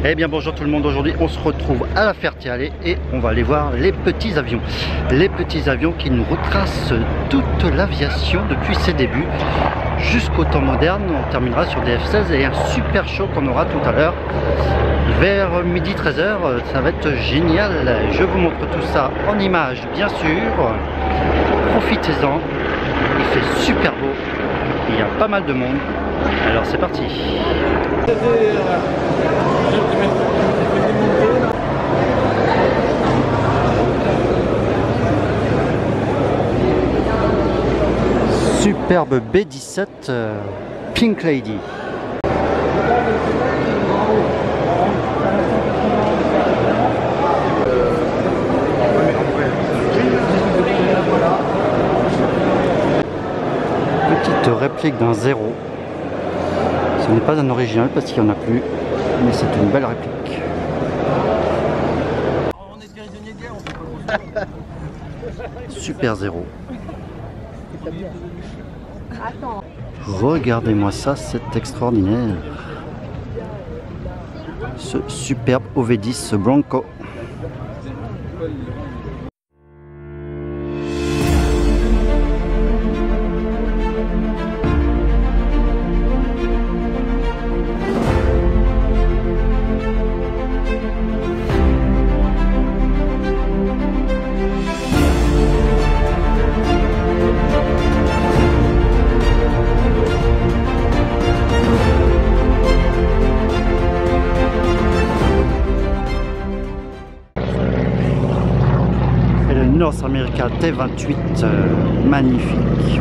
Eh bien bonjour tout le monde, aujourd'hui on se retrouve à la Ferté-Alais et on va aller voir les petits avions. Les petits avions qui nous retracent toute l'aviation depuis ses débuts jusqu'au temps moderne. On terminera sur des F-16 et un super show qu'on aura tout à l'heure vers midi 13h. Ça va être génial, je vous montre tout ça en images bien sûr. Profitez-en, il fait super beau, il y a pas mal de monde. Alors c'est parti. Superbe B-17 Pink Lady. Petite réplique d'un zéro. Ce n'est pas un original parce qu'il n'y en a plus, mais c'est une belle réplique. Super zéro. Regardez-moi ça, c'est extraordinaire. Ce superbe OV-10 Bronco. North America T-28, magnifique.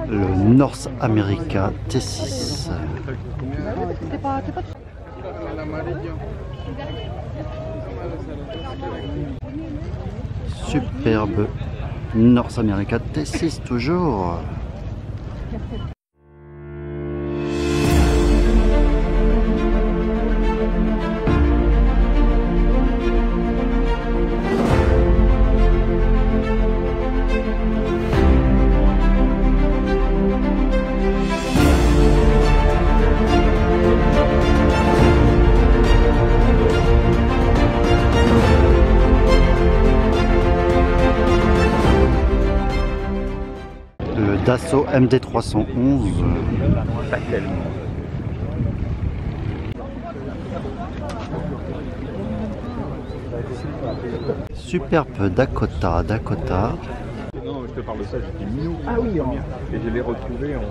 Le North America T6. Superbe North America T6 toujours. Dassault MD311. Superbe Dakota. Non, je te parle de ça, j'étais minot. Ah oui, et je l'ai retrouvé en...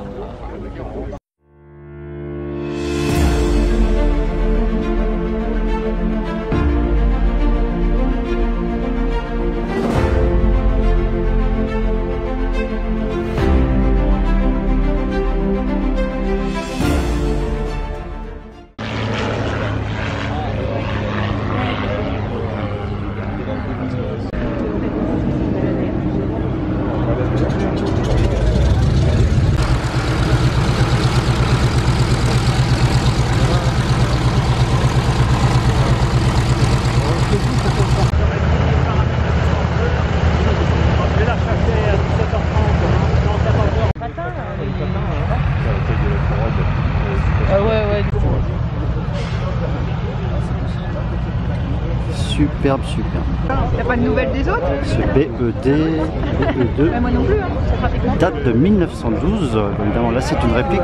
Superbe. Il n'y a pas de nouvelles des autres? Ce BE2 moi non plus, hein. Date de 1912. Évidemment, là c'est une réplique.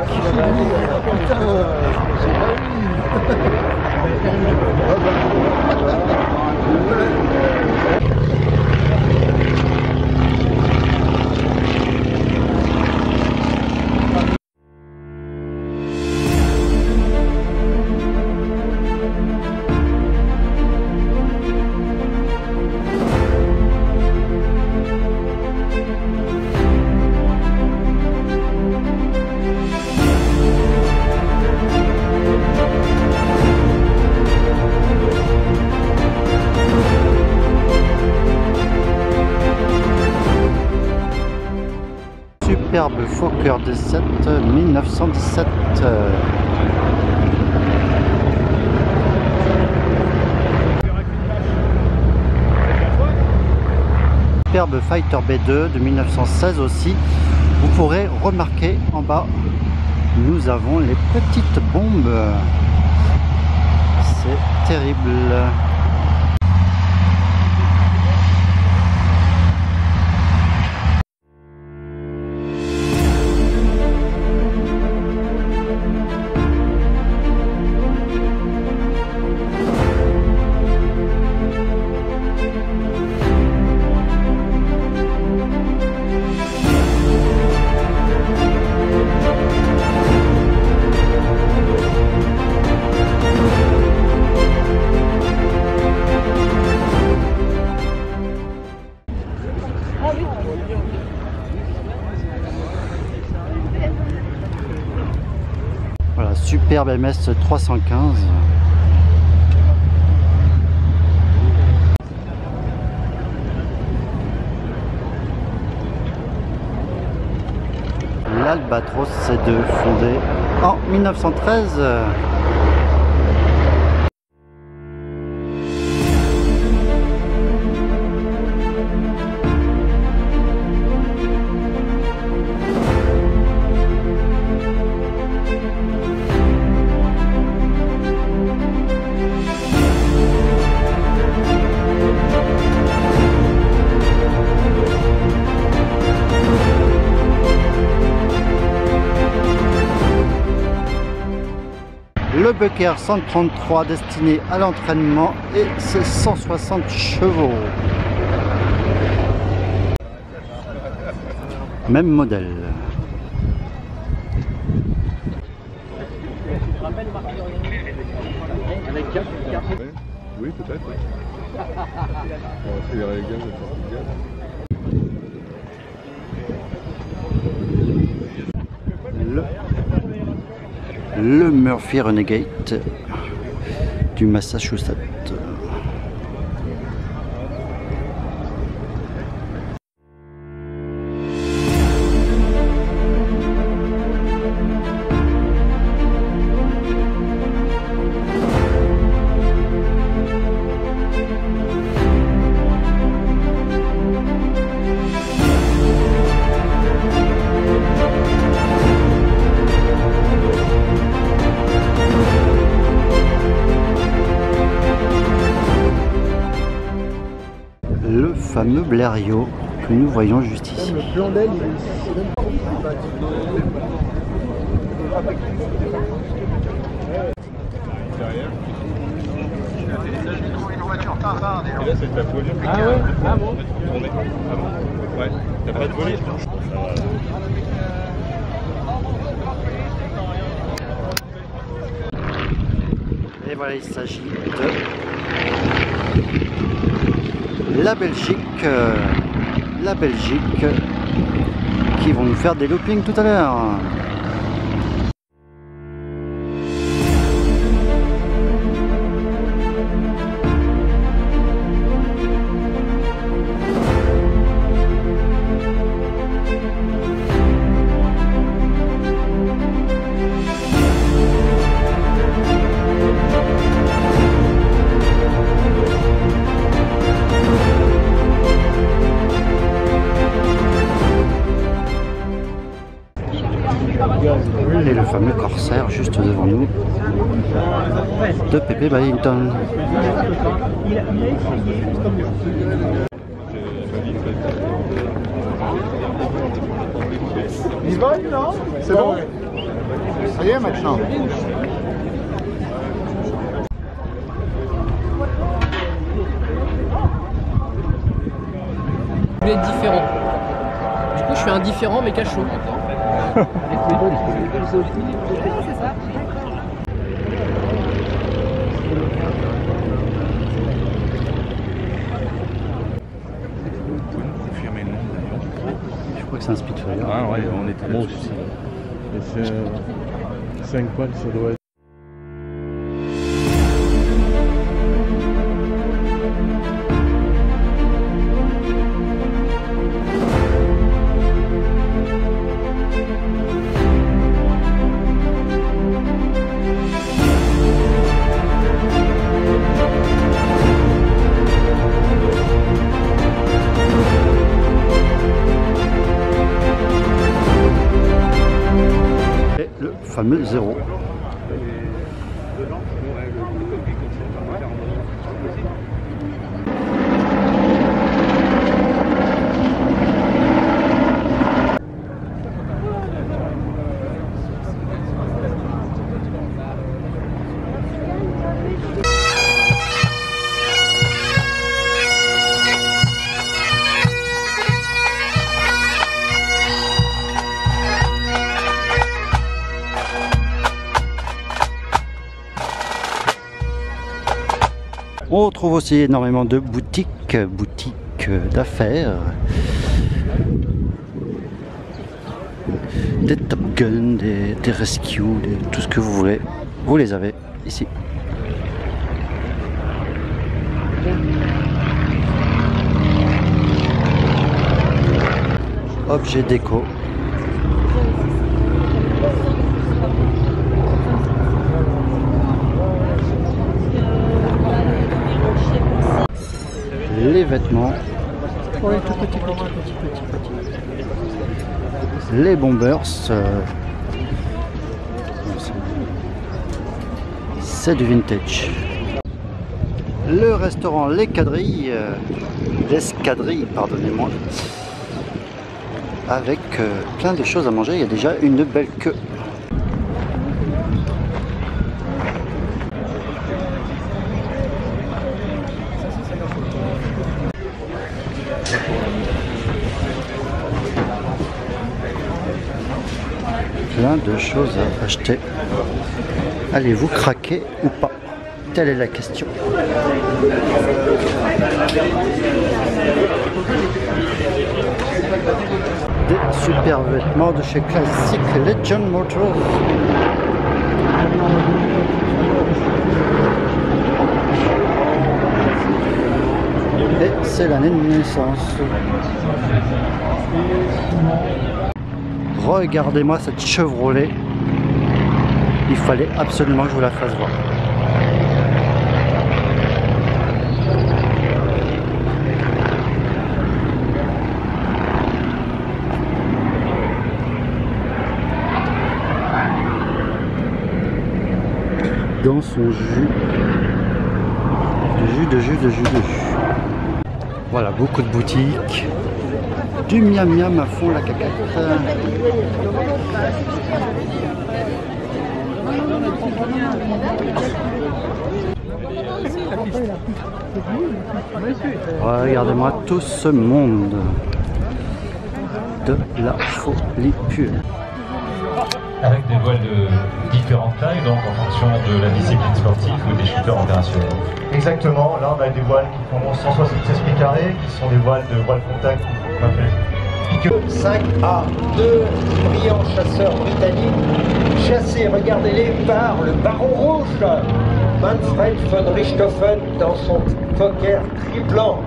Fokker D7 1917. Superbe Fighter B2 de 1916 aussi. Vous pourrez remarquer en bas, nous avons les petites bombes. C'est terrible. Voilà, superbe MS 315. L'Albatros C2 fondé en 1913. Le Bucker 133 destiné à l'entraînement et ses 160 chevaux. Même modèle. Oui, peut-être. On va accélérer les gaz, Le Murphy Renegade du Massachusetts. Le fameux Blériot que nous voyons juste ici. Le plan d'aile, il est ici. Derrière. Et là, c'est ta voilure. Ah ouais? Ah bon? Tourner. Ah bon? Ouais. T'as pas de volet? Et voilà, il s'agit de la Belgique qui vont nous faire des loopings tout à l'heure. Et le fameux Corsair juste devant nous de Pépé Ballington. Il va, non? C'est bon? Ça y est maintenant. Je voulais être différent. Du coup, je suis indifférent mais cachot maintenant. C'est ça. Confirmer le nom d'ailleurs. Je crois que c'est un Spitfire. Ah ouais, on était là aussi. Et c'est 5 poils, ça doit être. le fameux 0. On trouve aussi énormément de boutiques d'affaires, des Top Gun, des Rescue, tout ce que vous voulez, vous les avez ici. Objets déco. Les vêtements, oh, tout petit. Les bombers, c'est du vintage. Le restaurant l'escadrille, pardonnez-moi, avec plein de choses à manger. Il y a déjà une belle queue. Plein de choses à acheter. Allez-vous craquer ou pas? Telle est la question. Des super vêtements de chez Classic Legend Motors. Et c'est l'année de naissance. Regardez-moi cette Chevrolet. Il fallait absolument que je vous la fasse voir. Dans son jus. De jus. Voilà, beaucoup de boutiques. Du miam miam à fond la cacatte. Regardez-moi tout ce monde. De la folie pure. Avec des voiles de différentes tailles, donc en fonction de la discipline sportive ou des shooters opérationnels. Exactement, là on a des voiles qui font 176 pieds carrés, qui sont des voiles de voile contact qu'on appelle 5 à 2 brillants chasseurs britanniques, chassés, regardez-les, par le baron rouge, Manfred von Richthofen dans son Fokker triplan.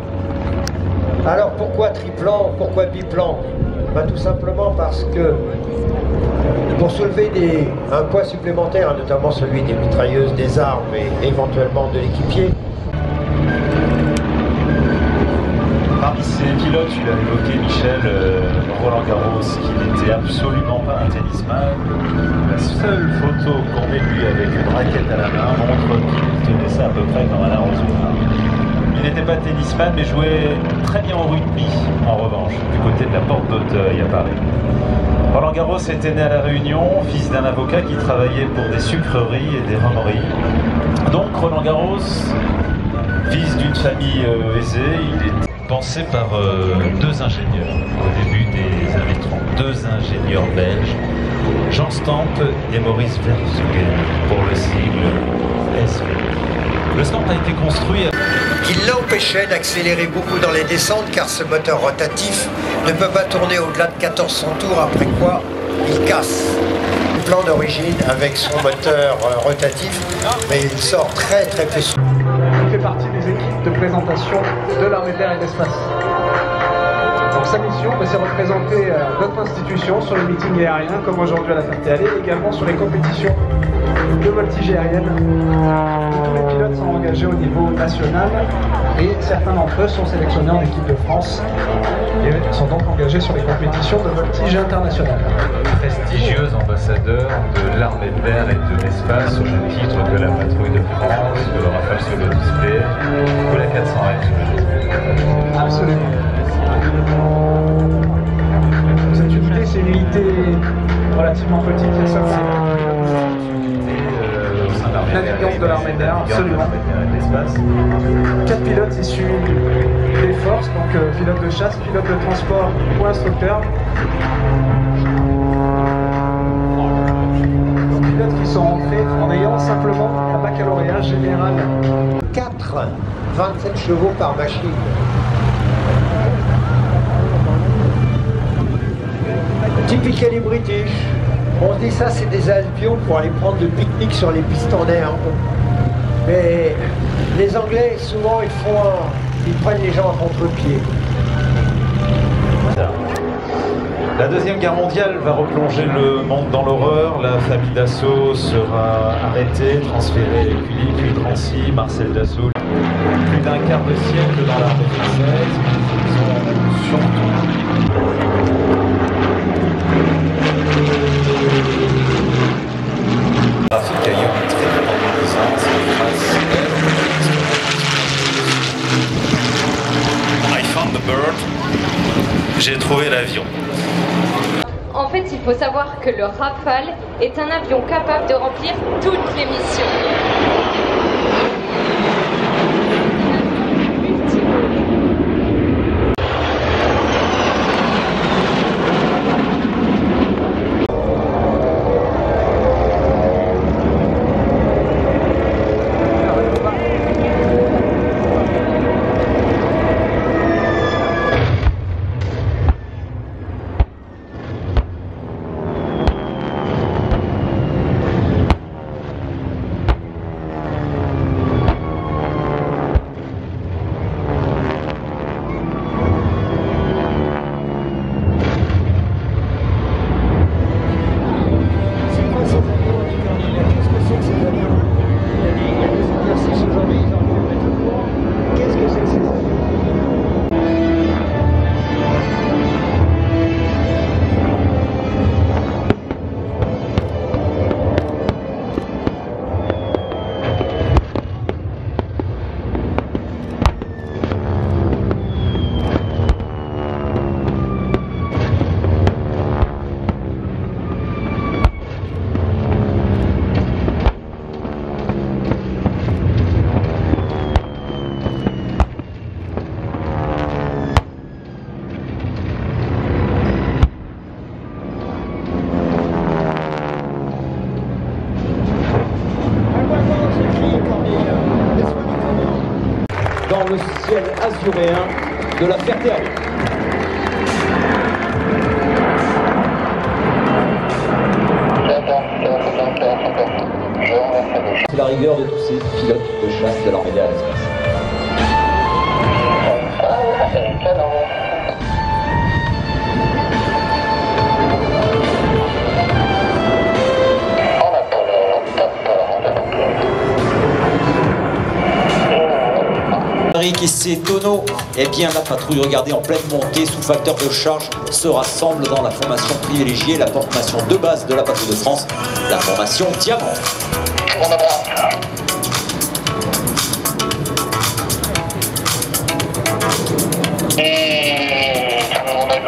Alors pourquoi triplan, pourquoi biplan? Tout simplement parce que pour soulever un poids supplémentaire, notamment celui des mitrailleuses, des armes et éventuellement de l'équipier. Parmi ces pilotes, tu l'as évoqué, Michel, Roland Garros, qui n'était absolument pas un tennisman. La seule photo qu'on ait de lui avec une raquette à la main montre qu'il tenait ça à peu près comme un arrosoir. Il n'était pas tennisman, mais jouait très bien au rugby, en revanche, du côté de la Porte d'Auteuil à Paris. Roland Garros était né à La Réunion, fils d'un avocat qui travaillait pour des sucreries et des romeries. Donc Roland Garros, fils d'une famille aisée, il est pensé par deux ingénieurs au début des années 30. Deux ingénieurs belges, Jean Stamp et Maurice Verzoegen, pour le sigle SV. Le Stamp a été construit Qui l'empêchait d'accélérer beaucoup dans les descentes car ce moteur rotatif ne peut pas tourner au-delà de 1400 tours, après quoi il casse. Le plan d'origine avec son moteur rotatif, mais il sort très peu. Il fait partie des équipes de présentation de l'armée de l'air et de l'espace. Donc sa mission, c'est représenter notre institution sur le meeting aérien, comme aujourd'hui à la Ferté-Alais, et également sur les compétitions de voltige aérienne. Tous les pilotes sont engagés au niveau national et certains d'entre eux sont sélectionnés en équipe de France et sont donc engagés sur les compétitions de voltige internationale. Prestigieux ambassadeur de l'armée de l'air et de l'espace au même titre que la patrouille de France, que le Rafale Solo Display ou la 400 Absolument. Cette unité, c'est une unité relativement petite, il y a 5 navigante de l'armée de l'air, absolument. 4 pilotes issus des forces, donc pilote de chasse, pilote de transport ou instructeur. Donc pilotes qui sont rentrés en ayant simplement un baccalauréat général. 27 chevaux par machine. Typically British. On se dit ça, c'est des avions pour aller prendre le pique-nique sur les pistons d'herbe. Mais les Anglais, souvent, ils prennent les gens à contre-pied. La Deuxième Guerre mondiale va replonger le monde dans l'horreur. La famille Dassault sera arrêtée, transférée à Écully, puis Drancy, Marcel Dassault. Plus d'un quart de siècle dans l'armée française, ils ont surtout... Trafic ailleurs très reconnaissant, I found the bird. J'ai trouvé l'avion. En fait, il faut savoir que le Rafale est un avion capable de remplir toutes les missions. Dans le ciel azuréen de la Ferté-Alais. C'est la rigueur de tous ces pilotes de chasse de l'armée de l'air et de l'espace. Et c'est tonneau, eh bien la patrouille, regardez, en pleine montée sous facteur de charge, se rassemble dans la formation privilégiée, la formation de base de la patrouille de France, la formation Diamant.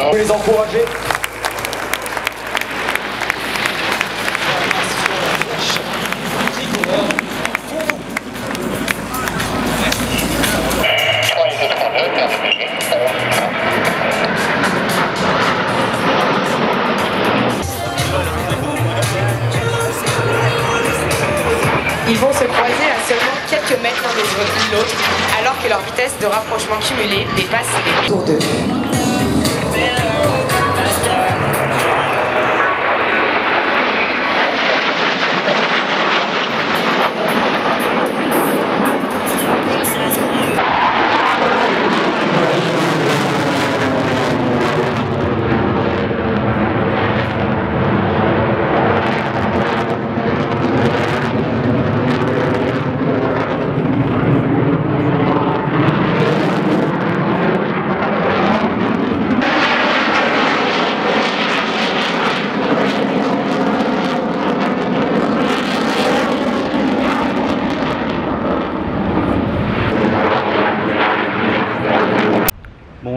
Vous les encouragez. Ils vont se croiser à seulement quelques mètres l'un de l'autre, alors que leur vitesse de rapprochement cumulée dépasse les tours de vue.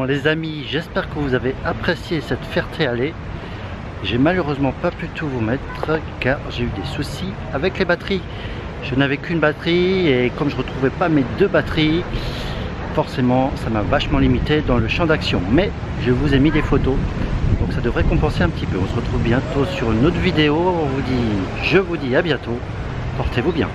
les amis, j'espère que vous avez apprécié cette Ferté-Alais. J'ai malheureusement pas pu tout vous mettre car j'ai eu des soucis avec les batteries. Je n'avais qu'une batterie et comme je retrouvais pas mes 2 batteries, forcément ça m'a vachement limité dans le champ d'action. Mais je vous ai mis des photos, donc ça devrait compenser un petit peu. On se retrouve bientôt sur une autre vidéo. Je vous dis à bientôt. Portez-vous bien.